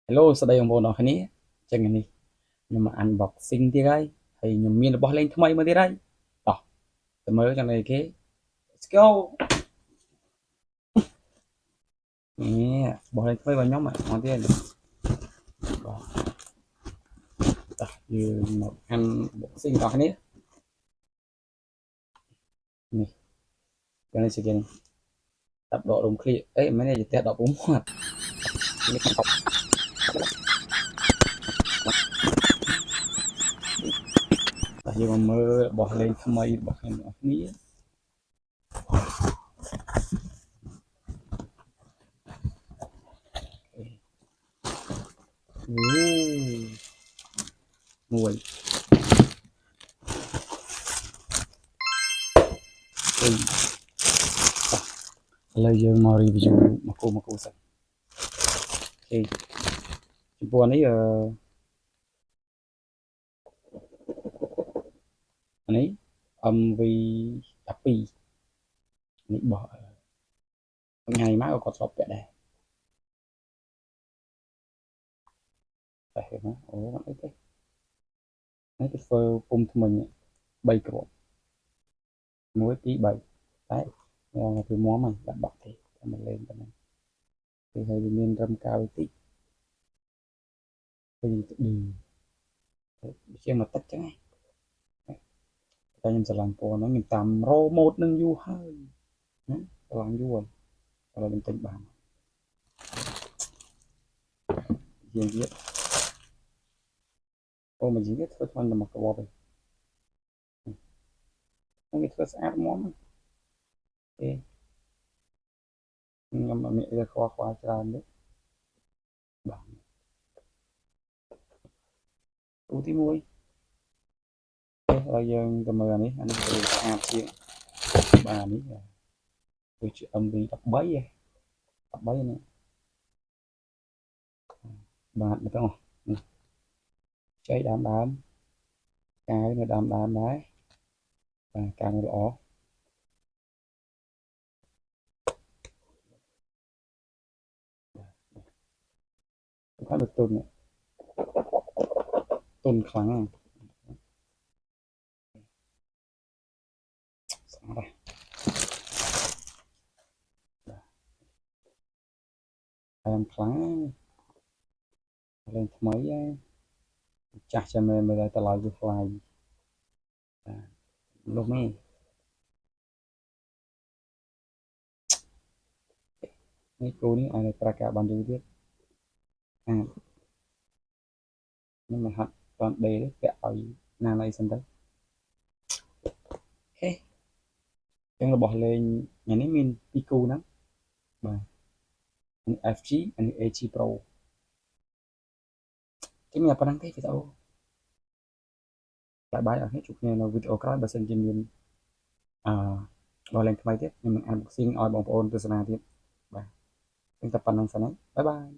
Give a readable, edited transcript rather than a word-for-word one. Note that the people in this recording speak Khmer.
Hello ស្ដីបងប្អូនអរគ្នាចឹងនេះខ្ញុំមក unboxing ទៀតហើយខ្ញុំមានរបស់លេងថ្មីមកទៀតហើយតោះទៅមើលចាំអីគេ Let's go នេះរបស់លេងថ្មីរបស់ខ្ញុំមកទៀតបាទតោះយើងមក unboxing បងប្អូននេះយ៉ាងនេះជាគេតាប់ដករុំឃ្លៀអេមិនមែនទេដកពុំមាត់នេះខ្ញុំតោះយើងមកមើលរបស់លេងថ្មីរបស់ខ្ញុំបងប្អូននេះមួយពីរឥឡូវយើងមក review មកគូសិនអូខេចំពោះនេះនេះ MV12 នេះបោះថ្ងៃមកក៏គាត់ធ្លាប់ពាក់ដែរតែឃើញណាអូអត់អីទេនេះគេធ្វើពុំថ្មិញ3គ្រាប់1 2 3តែគឺមុំហ្នឹងដាក់បាក់ទេតែមិនលេងប៉ុណ្ណឹងគឺហើយវាមានត្រឹមកៅតិចគឺជាងមកទឹកចឹងណាតែខ្ញុំស្រឡាញ់ពណ៌ហ្នឹងខ្ញុំតាមរ៉ូម៉ូតនឹងយូរហើយណាស្រឡាញ់យូរហើយឥឡូវខ្ញុំទិញបានជាងទៀតអូមកជាងទៀតធ្វើថ្មតែមកក្បប់ឯងគេធ្វើស្អាតមុំទេខ្ញុំអត់មានខ្វល់ច្រើនទេបាទឧទាហរណ៍ហើយយើងទៅមើលអានេះគឺស្អាតជាងបាទនេះគឺជា MV13 ឯង13នេះបាទមិនต้องចៃដើមកាយនៅដើមដែរបាទការនៅល្អគាត់ទៅទុនខ្លាំងស្អាតហើយខ្លាំងលេងថ្មីចាស់ចាំមើលតែឡើយវាខ្លាយលោកនេះនេះគូនេះឲ្យប្រកាសបានយូរទៀតខ្ញុំមិនហាត់តាន់ដេទេពាក់ឲ្យណាណៃសិនទៅហេចឹងរបស់លេងញ៉ាំនេះមានពីរគូហ្នឹងបាទនេះ FG នេះ AG Pro គេមានប៉ុណ្ណឹងទេវីដេអូបាយអរគុណជួបគ្នានៅវីដេអូក្រោយបើសិនជាមានអឺរបស់លេងថ្មីទៀតខ្ញុំនឹង unboxing ឲ្យបងប្អូនទស្សនាទៀតបាទតែប៉ុណ្្នឹងសិនហើយបាយបាយ